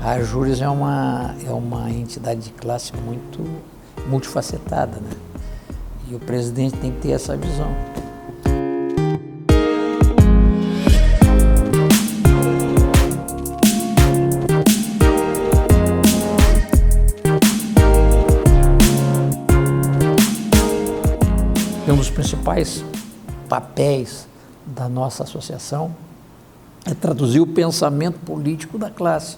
A Júris é uma entidade de classe muito multifacetada, né? E o presidente tem que ter essa visão. Um dos principais papéis da nossa associação é traduzir o pensamento político da classe.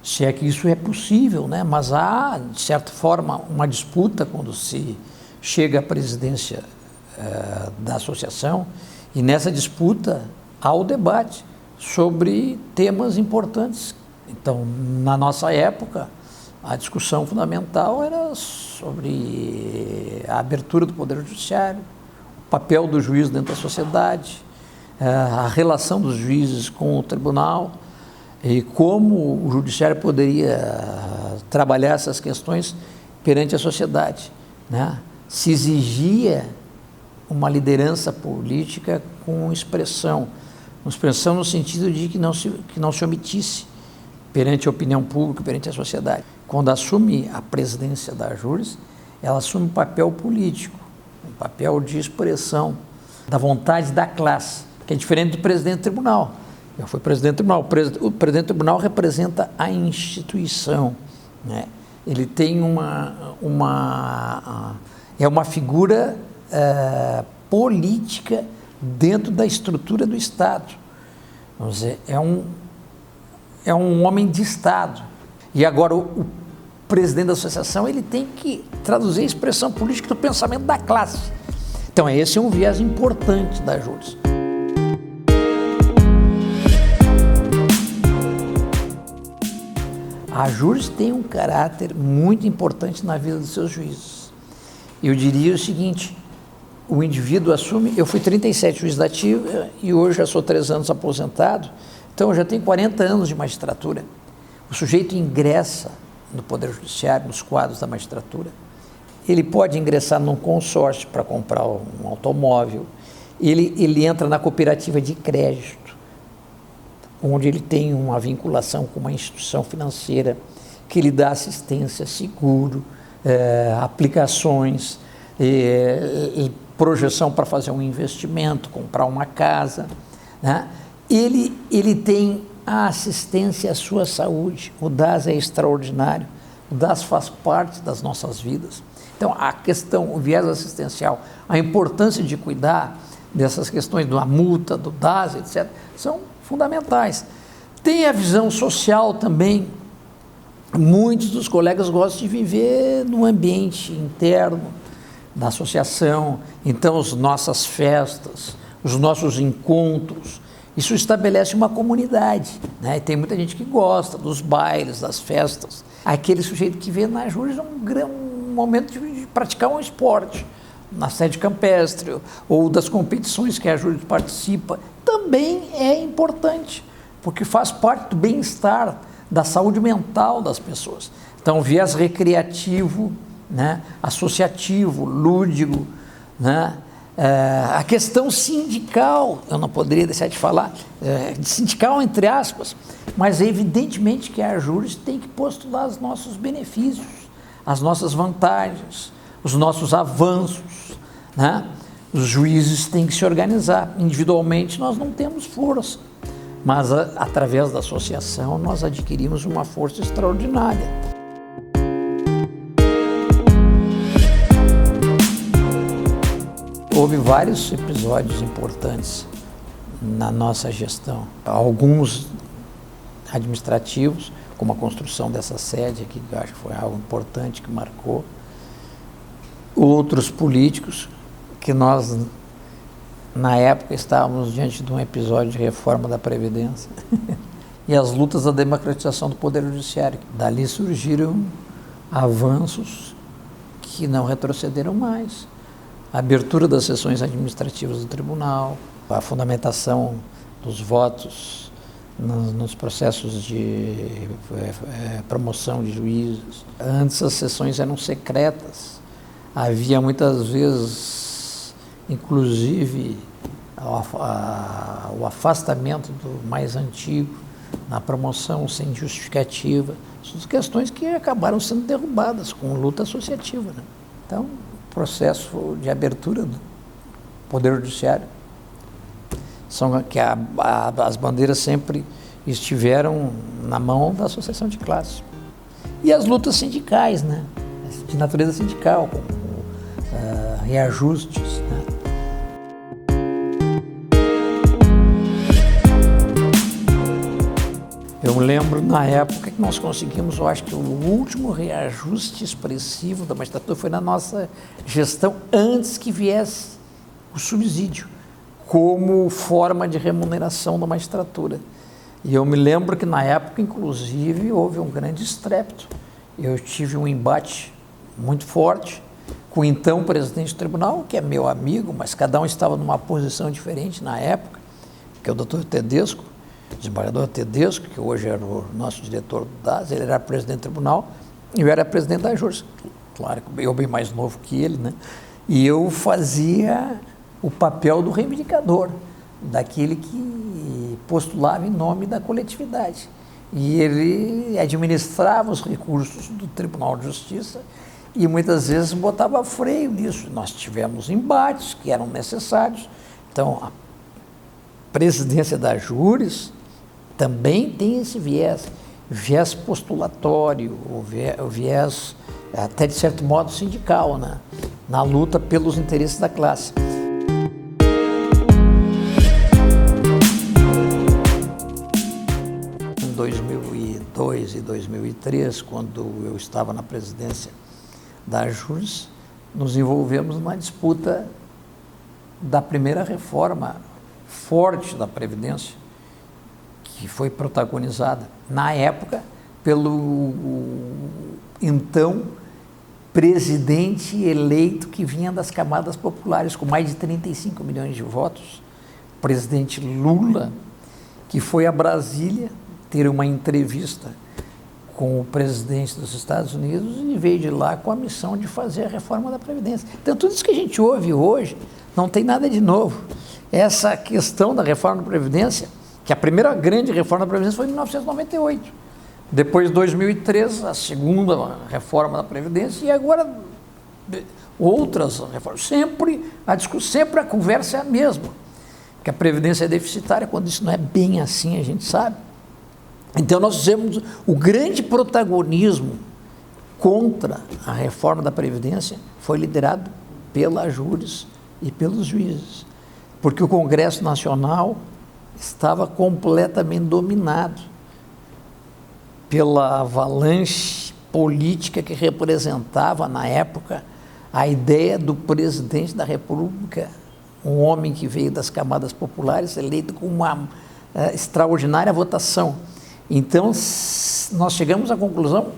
Se é que isso é possível, né? Mas há, de certa forma, uma disputa quando se chega à presidência da associação, e nessa disputa há o debate sobre temas importantes. Então, na nossa época, a discussão fundamental era sobre a abertura do Poder Judiciário, o papel do juiz dentro da sociedade, a relação dos juízes com o tribunal e como o judiciário poderia trabalhar essas questões perante a sociedade, né? Se exigia uma liderança política com expressão no sentido de que não se omitisse perante a opinião pública, perante a sociedade. Quando assume a presidência da Júris, ela assume um papel político, um papel de expressão da vontade da classe, que é diferente do presidente do tribunal. Eu fui presidente do tribunal. O presidente do tribunal representa a instituição, né? Ele tem é uma figura política dentro da estrutura do Estado. Vamos dizer, é um homem de Estado. E agora o presidente da associação ele tem que traduzir a expressão política do pensamento da classe. Então esse é um viés importante da Júris. A Júris tem um caráter muito importante na vida dos seus juízes. Eu diria o seguinte: o indivíduo assume. Eu fui 37 juiz da ativa e hoje já sou 3 anos aposentado, então eu já tenho 40 anos de magistratura. O sujeito ingressa no Poder Judiciário, nos quadros da magistratura. Ele pode ingressar num consórcio para comprar um automóvel, ele entra na cooperativa de crédito, onde ele tem uma vinculação com uma instituição financeira que lhe dá assistência, seguro, aplicações, projeção para fazer um investimento, comprar uma casa, né? Ele tem a assistência à sua saúde. O DAS é extraordinário, o DAS faz parte das nossas vidas. Então, a questão, o viés assistencial, a importância de cuidar dessas questões da multa, do DAS, etc., são fundamentais. Tem a visão social também. Muitos dos colegas gostam de viver no ambiente interno da associação, então as nossas festas, os nossos encontros, isso estabelece uma comunidade, né? E tem muita gente que gosta dos bailes, das festas. Aquele sujeito que vê na Júris um momento de praticar um esporte, na sede campestre, ou das competições que a Júris participa, também é importante, porque faz parte do bem-estar, da saúde mental das pessoas. Então, viés recreativo, né? Associativo, lúdico, né? A questão sindical, eu não poderia deixar de falar, sindical entre aspas, mas evidentemente que a Júris tem que postular os nossos benefícios, as nossas vantagens, os nossos avanços, né? Os juízes têm que se organizar. Individualmente nós não temos força, mas através da associação nós adquirimos uma força extraordinária. Houve vários episódios importantes na nossa gestão, alguns administrativos, como a construção dessa sede aqui, que eu acho que foi algo importante, que marcou, outros políticos, que nós, na época, estávamos diante de um episódio de reforma da Previdência, e as lutas da democratização do Poder Judiciário. Dali surgiram avanços que não retrocederam mais. A abertura das sessões administrativas do tribunal, a fundamentação dos votos nos processos de promoção de juízes. Antes as sessões eram secretas, havia muitas vezes, inclusive, o afastamento do mais antigo, na promoção sem justificativa. São questões que acabaram sendo derrubadas com luta associativa, né? Então, processo de abertura do Poder Judiciário são que as bandeiras sempre estiveram na mão da associação de classes. E as lutas sindicais, né? De natureza sindical, com reajustes, né? Eu me lembro, na época, que nós conseguimos, eu acho que o último reajuste expressivo da magistratura foi na nossa gestão, antes que viesse o subsídio, como forma de remuneração da magistratura. E eu me lembro que, na época, inclusive, houve um grande estrépito. Eu tive um embate muito forte com o então presidente do tribunal, que é meu amigo, mas cada um estava numa posição diferente na época, que é o doutor Tedesco, desembargador Tedesco, que hoje era o nosso diretor do DAS. Ele era presidente do tribunal e eu era presidente da JURS. Claro, eu bem mais novo que ele, né? E eu fazia o papel do reivindicador, daquele que postulava em nome da coletividade. E ele administrava os recursos do Tribunal de Justiça e muitas vezes botava freio nisso. Nós tivemos embates que eram necessários. Então, a presidência da JURS também tem esse viés postulatório, o viés até de certo modo sindical, né? Na luta pelos interesses da classe. Em 2002 e 2003, quando eu estava na presidência da JURS, nos envolvemos numa disputa da primeira reforma forte da Previdência, que foi protagonizada, na época, pelo então presidente eleito que vinha das camadas populares, com mais de 35 milhões de votos, o presidente Lula, que foi a Brasília ter uma entrevista com o presidente dos Estados Unidos e veio de lá com a missão de fazer a reforma da Previdência. Então, tudo isso que a gente ouve hoje não tem nada de novo. Essa questão da reforma da Previdência, que a primeira grande reforma da Previdência foi em 1998. Depois, em 2003, a segunda reforma da Previdência e agora outras reformas. Sempre a conversa é a mesma, que a Previdência é deficitária, quando isso não é bem assim, a gente sabe. Então, nós fizemos o grande protagonismo contra a reforma da Previdência foi liderado pela JURS e pelos juízes, porque o Congresso Nacional estava completamente dominado pela avalanche política que representava, na época, a ideia do presidente da República, um homem que veio das camadas populares, eleito com uma extraordinária votação. Então, nós chegamos à conclusão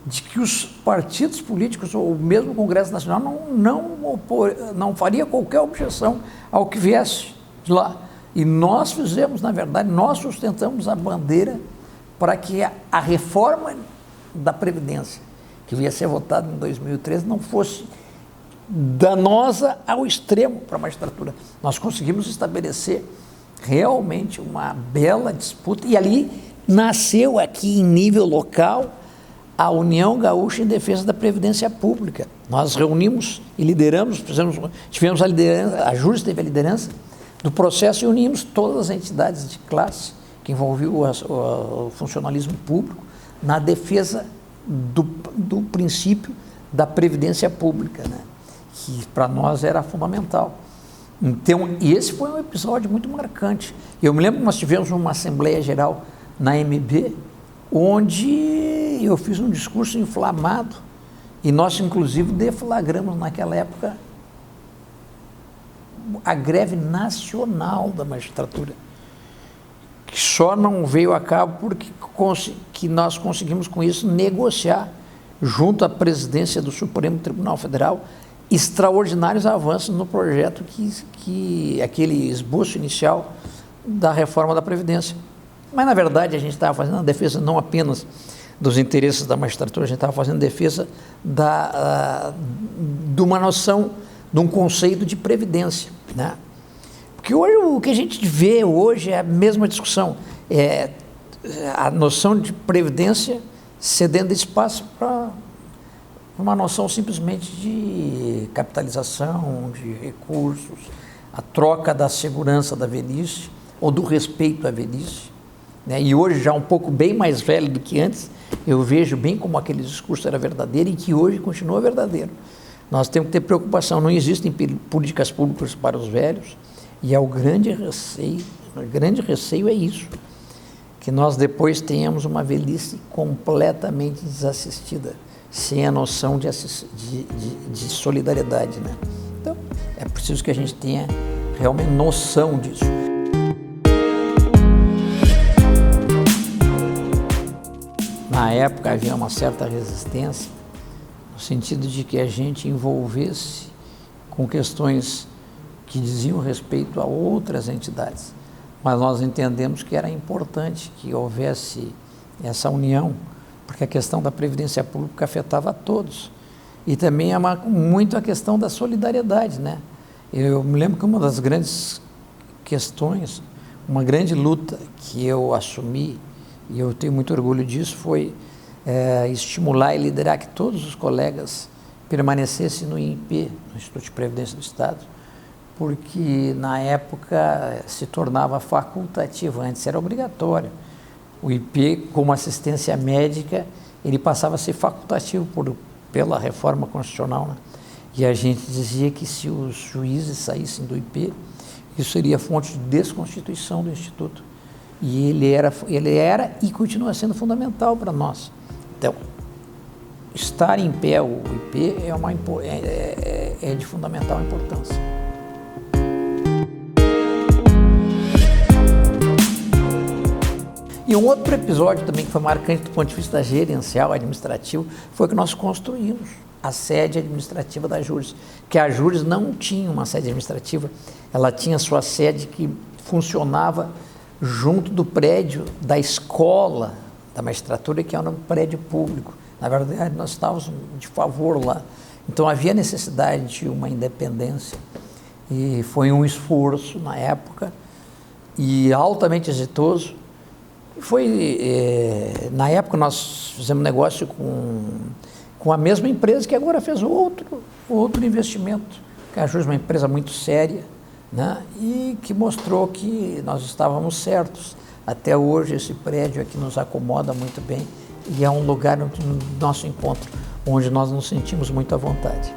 de que os partidos políticos, ou mesmo o Congresso Nacional, não faria qualquer objeção ao que viesse de lá. E nós fizemos, na verdade, nós sustentamos a bandeira para que a reforma da Previdência, que ia ser votada em 2013, não fosse danosa ao extremo para a magistratura. Nós conseguimos estabelecer realmente uma bela disputa, e ali nasceu aqui em nível local a União Gaúcha em Defesa da Previdência Pública. Nós reunimos e lideramos, tivemos a liderança, a JURS teve a liderança do processo e unimos todas as entidades de classe que envolviam o funcionalismo público na defesa do princípio da Previdência Pública, né? Que para nós era fundamental. Então, e esse foi um episódio muito marcante. Eu me lembro que nós tivemos uma Assembleia Geral na MB, onde eu fiz um discurso inflamado e nós, inclusive, deflagramos naquela época a greve nacional da magistratura, que só não veio a cabo porque nós conseguimos com isso negociar junto à presidência do Supremo Tribunal Federal extraordinários avanços no projeto que aquele esboço inicial da reforma da Previdência. Mas, na verdade, a gente estava fazendo a defesa não apenas dos interesses da magistratura, a gente estava fazendo defesa de uma noção, de um conceito de previdência, né? Porque hoje, o que a gente vê hoje é a mesma discussão. a noção de previdência cedendo espaço para uma noção simplesmente de capitalização, de recursos, a troca da segurança da velhice ou do respeito à velhice, né? E hoje, já um pouco bem mais velho do que antes, eu vejo bem como aquele discurso era verdadeiro e que hoje continua verdadeiro. Nós temos que ter preocupação, não existem políticas públicas para os velhos, e é o grande receio é isso, que nós depois tenhamos uma velhice completamente desassistida, sem a noção de solidariedade, né? Então, é preciso que a gente tenha realmente noção disso. Na época havia uma certa resistência, no sentido de que a gente envolvesse com questões que diziam respeito a outras entidades, mas nós entendemos que era importante que houvesse essa união, porque a questão da previdência pública afetava a todos, e também é muito a questão da solidariedade, né? Eu me lembro que uma das grandes questões, uma grande luta que eu assumi, e eu tenho muito orgulho disso, foi estimular e liderar que todos os colegas permanecessem no INPE, no Instituto de Previdência do Estado, porque na época se tornava facultativo, antes era obrigatório. O IP, como assistência médica, ele passava a ser facultativo pela reforma constitucional, né? E a gente dizia que se os juízes saíssem do IP, isso seria fonte de desconstituição do Instituto. E ele era e continua sendo fundamental para nós. Então, estar em pé o IP é de fundamental importância. E um outro episódio também que foi marcante do ponto de vista gerencial, administrativo, foi que nós construímos a sede administrativa da Júris, que a Júris não tinha uma sede administrativa, ela tinha sua sede que funcionava junto do prédio da escola da magistratura, que era um prédio público. Na verdade, nós estávamos de favor lá. Então, havia necessidade de uma independência, e foi um esforço na época, e altamente exitoso. Na época, nós fizemos negócio com a mesma empresa que agora fez outro investimento, que a Júris é uma empresa muito séria, né? E que mostrou que nós estávamos certos. Até hoje, esse prédio aqui nos acomoda muito bem e é um lugar do nosso encontro, onde nós nos sentimos muito à vontade.